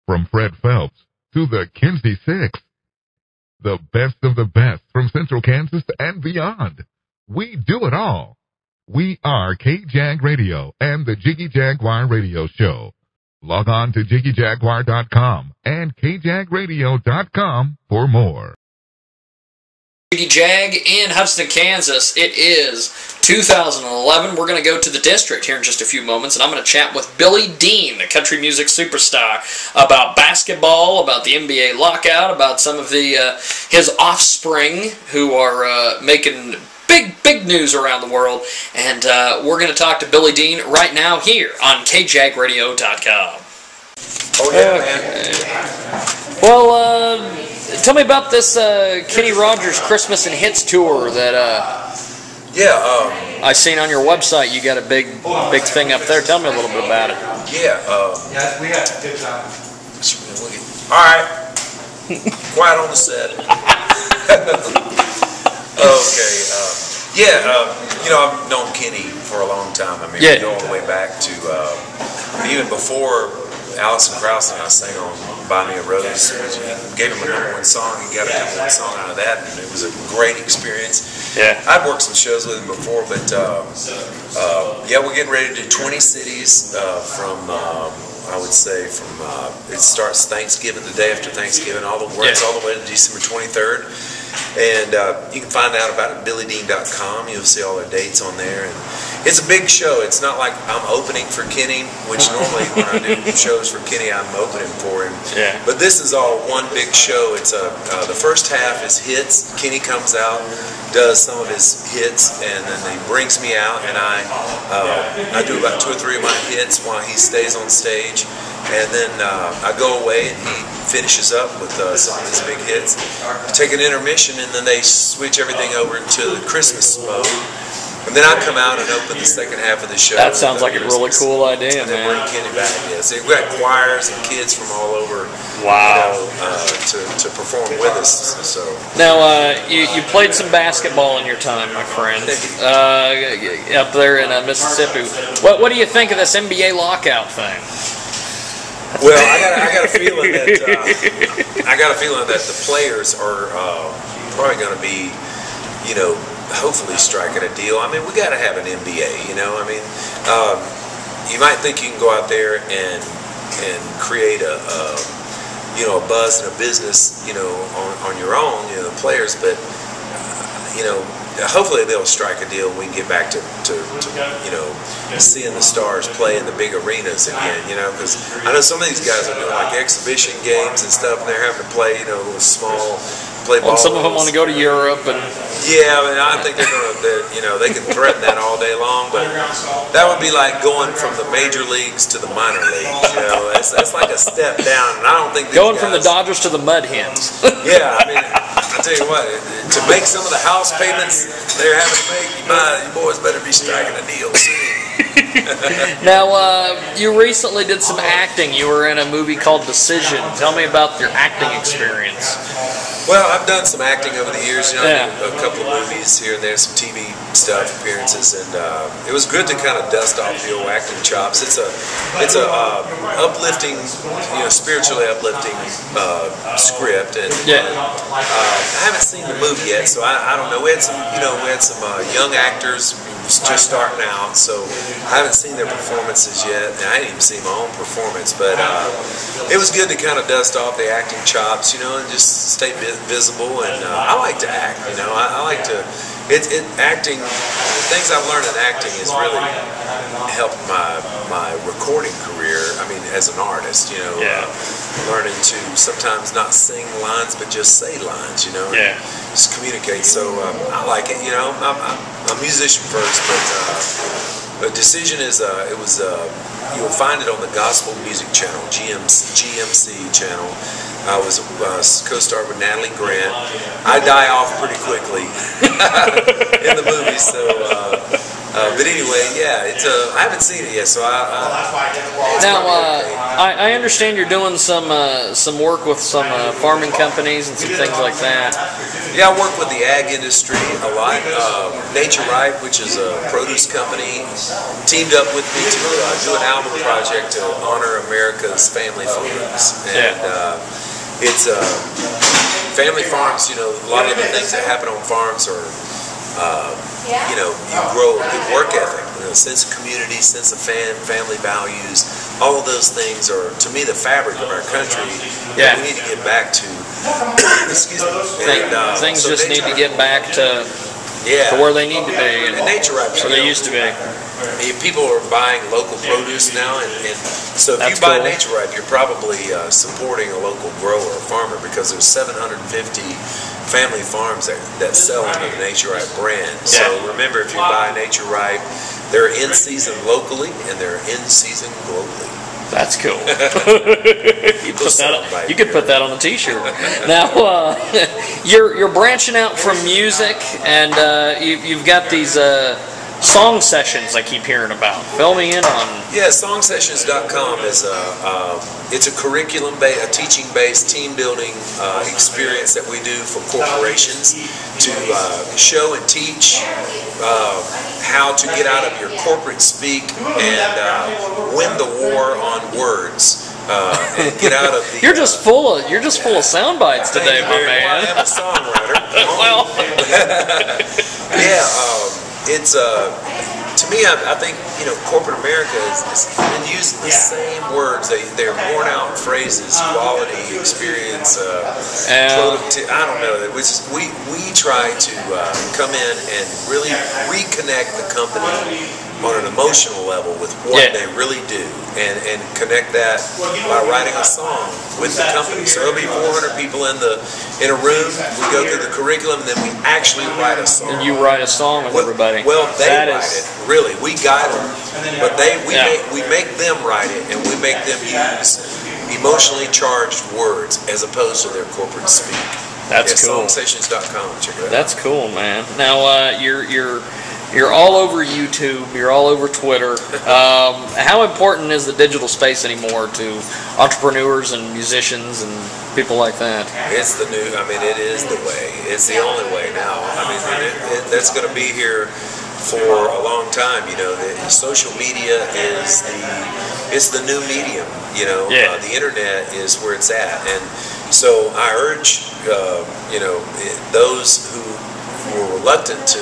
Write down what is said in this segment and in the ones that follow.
From Fred Phelps to the Kinsey Six. The best of the best from Central Kansas and beyond. We do it all. We are K-Jag Radio and the Jiggy Jaguar Radio Show. Log on to JiggyJaguar.com and KJagRadio.com for more. Jiggy Jag in Hutchinson, Kansas. It is 2011. We're going to go to the district here in just a few moments, and I'm going to chat with Billy Dean, the country music superstar, about basketball, about the NBA lockout, about some of his offspring who are making big news around the world. And we're going to talk to Billy Dean right now here on KJagRadio.com. Oh, yeah, man. Well, tell me about this Kenny Rogers Christmas and Hits tour that I seen on your website. You got a big thing up there. Tell me a little bit about it. Yeah. We had a good time. All right. Quiet on the set. Okay. You know, I've known Kenny for a long time. I mean, we go all the way back to even before Alison Krauss and I sang on Buy Me a Rose. We gave him a #1 song. He got a #1 song out of that, and it was a great experience. Yeah. I've worked some shows with him before, but yeah, we're getting ready to do 20 cities from, I would say, from it starts Thanksgiving, the day after Thanksgiving, all the way to December 23rd. And you can find out about it at BillyDean.com. You'll see all our dates on there. And it's a big show. It's not like I'm opening for Kenny, which normally when I do shows for Kenny, I'm opening for him. Yeah. But this is all one big show. It's the first half is hits. Kenny comes out, does some of his hits, and then he brings me out, and I do about 2 or 3 of my hits while he stays on stage. And then I go away, and he finishes up with some of his big hits. Take an intermission, and then they switch everything over to the Christmas mode. And then I come out and open the second half of the show. That sounds like a really cool idea, and then bring Kenny back. Yeah, so we got choirs and kids from all over. Wow. To perform with us. So now you played some basketball in your time, my friend, up there in Mississippi. What do you think of this NBA lockout thing? Well, I got a feeling that the players are probably going to be, hopefully striking a deal. I mean, we got to have an NBA. I mean, you might think you can go out there and create a buzz and a business, on your own, the players, but hopefully they'll strike a deal and we can get back to seeing the stars play in the big arenas again, because I know some of these guys are doing like exhibition games and stuff, and they're having to play, little small play ball. Well, some of them want to go to Europe, and yeah, I mean, I think they're going to, they can threaten that all day long, but that would be like going from the major leagues to the minor leagues. That's like a step down, and I don't think going from the Dodgers to the Mud Hens. Yeah, I mean, I tell you what, to make some of the house payments they're having to make, you boys better be striking a deal soon. Now, you recently did some acting. You were in a movie called Decision. Tell me about your acting experience. Well, I've done some acting over the years. I did a couple of movies here and there, some TV stuff, appearances, and it was good to kind of dust off the old acting chops. It's a uplifting, spiritually uplifting script, and I haven't seen the movie yet, so I don't know. We had some young actors just starting out, so I haven't seen their performances yet, and I didn't even see my own performance, but it was good to kind of dust off the acting chops, and just stay visible, and I like to act, I like to, acting, the things I've learned in acting has really helped my recording career, as an artist, learning to sometimes not sing lines, but just say lines, and just communicate, so I like it, I'm a musician first, but Decision is, you'll find it on the Gospel Music Channel, GMC channel. I was co-starred with Natalie Grant. I die off pretty quickly in the movie, so But anyway, yeah, it's I haven't seen it yet, so I understand you're doing some work with some farming companies and some things like that. Yeah, I work with the ag industry a lot. Nature Right, which is a produce company, teamed up with me to do an album project to honor America's family farms. And it's family farms. You know, a lot of the things that happen on farms are. You know, you grow a good work ethic, you know, sense of community, sense of family values. All of those things are, to me, the fabric of our country that we need to get back to. Excuse me. Things so just need to get back to where they need to be. And Nature Right, where they used to be. People are buying local produce now, and so if you buy Nature Right, you're probably supporting a local grower or farmer, because there's 750 family farms that sell under the Nature Right brand. So remember, if you buy Nature Right, they're in season locally and they're in season globally. That's cool. You could put that on a T-shirt. Now, you're branching out from music, and you've got these song sessions I keep hearing about. Fill me in on. Yeah, songsessions.com is it's a curriculum-based, a teaching-based, team-building experience that we do for corporations to show and teach how to get out of your corporate speak and win the war on words. And get out of the. You're just full of sound bites today, my man. Well, I am a songwriter. Well, it's to me, I think, you know, corporate America has been using the same words. They're worn out phrases: quality, experience, productivity. I don't know. We try to come in and really reconnect the company on an emotional level with what they really do, and connect that by writing a song with the company. So there'll be 400 people in a room. We go through the curriculum, and then we actually write a song. And you write a song with everybody. Well, they write it. Really, we guide them, but we make them write it, and we make them use emotionally charged words as opposed to their corporate speak. That's cool. Songsessions.com. Check it out. That's cool, man. Now you're all over YouTube. You're all over Twitter. How important is the digital space anymore to entrepreneurs and musicians and people like that? It's the new. I mean, it is the way. It's the only way now. I mean, that's going to be here for a long time. You know, social media is the new medium. You know, the internet is where it's at, and so I urge you know, those who were reluctant to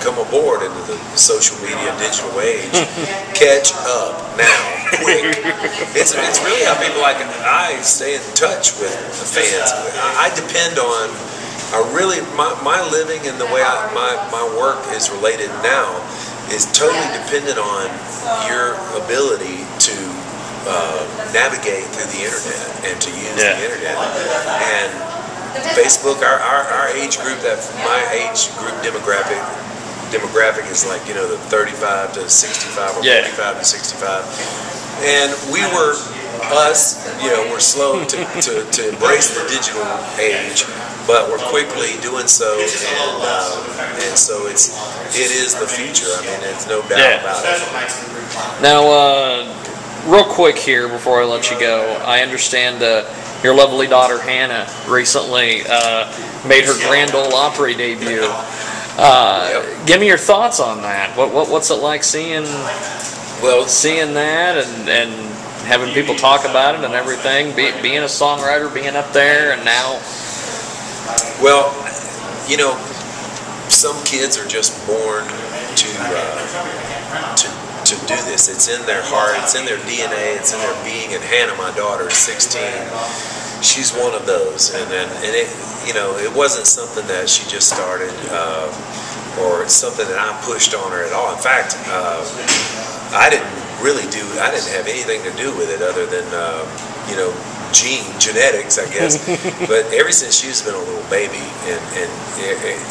come aboard into the social media digital age, catch up now, quick. It's really how people like I stay in touch with the fans. I depend on, my living and the way my work is related now is totally dependent on your ability to navigate through the internet and to use the internet. And Facebook, our age group, my age group demographic is like, you know, the 35 to 65 or 45 to 65. And we're slow to embrace the digital age, but we're quickly doing so, and so it is the future. I mean, there's no doubt about it. Now, real quick here before I let you go, I understand your lovely daughter Hannah recently made her Grand Ole Opry debut. Give me your thoughts on that. What's it like seeing that and having people talk about it and everything? Being a songwriter, being up there, and now. Well, you know, some kids are just born to do this. It's in their heart, it's in their DNA, it's in their being. And Hannah, my daughter, is 16. She's one of those, and it, you know, it wasn't something that she just started, or something that I pushed on her at all. In fact, I didn't have anything to do with it other than, you know, genetics, I guess. But ever since she's been a little baby, and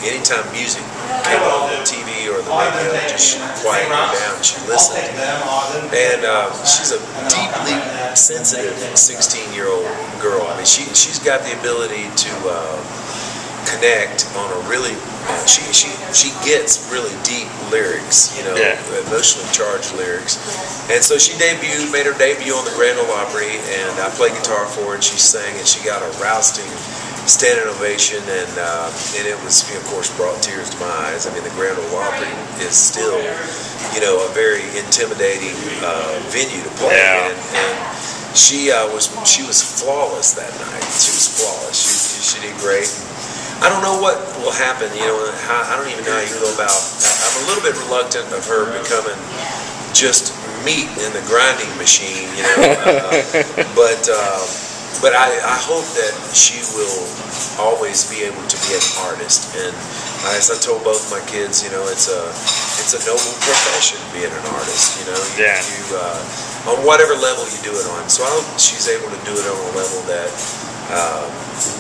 anytime music came on the TV or the radio, just quieted her down. She listened, and she's a deeply sensitive 16-year-old girl. I mean, she's got the ability to connect on a really, she gets really deep lyrics, you know, emotionally charged lyrics. And so she made her debut on the Grand Ole Opry, and I played guitar for her, and she sang, and she got a rousing standing ovation, and it was, of course, brought tears to my eyes. I mean, the Grand Ole Opry is still, you know, a very intimidating venue to play in, and she was flawless that night. She was flawless. She did great. I don't know what will happen, you know. I don't even know how you go about. I'm a little bit reluctant of her becoming just meat in the grinding machine, you know. But I hope that she will always be able to be an artist. And as I told both my kids, you know, it's a noble profession being an artist. You know, you on whatever level you do it on. So I hope she's able to do it on a level that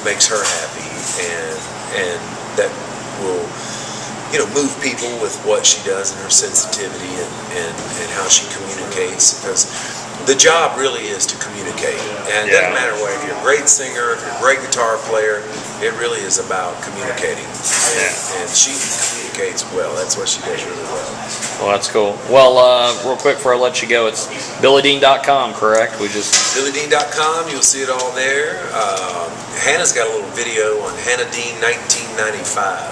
makes her happy, and that will, you know, move people with what she does and her sensitivity and how she communicates, because the job really is to communicate, and it doesn't matter whether you're a great singer, if you're a great guitar player, it really is about communicating, and she communicates well. That's what she does really well. Well, that's cool. Well, real quick before I let you go, it's BillyDean.com, correct? BillyDean.com, you'll see it all there. Hannah's got a little video on Hannah Dean 1995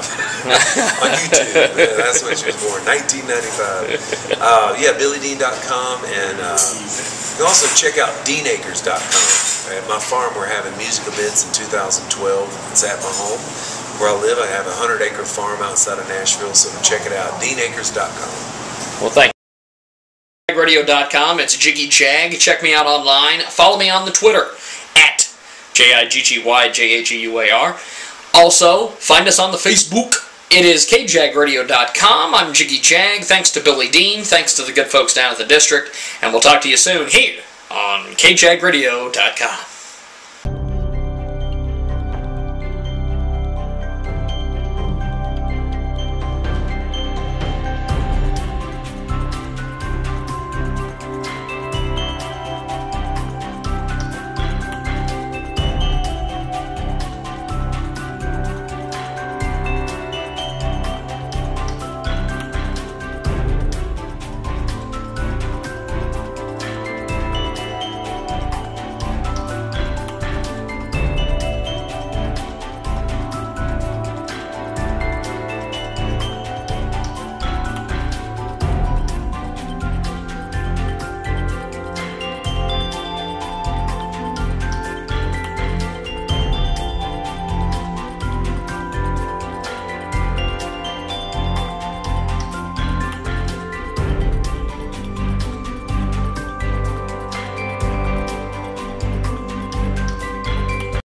on YouTube. That's when she was born, 1995. BillyDean.com, and you can also check out DeanAcres.com. At my farm, we're having music events in 2012. It's at my home where I live. I have a 100-acre farm outside of Nashville, so check it out, DeanAcres.com. Well, thank you. JagRadio.com. It's Jiggy Jag. Check me out online. Follow me on the Twitter at JIGGYJAGUAR. Also, find us on the Facebook. It is KJagRadio.com. I'm Jiggy Jag. Thanks to Billy Dean. Thanks to the good folks down at the district. And we'll talk to you soon here on KJagRadio.com.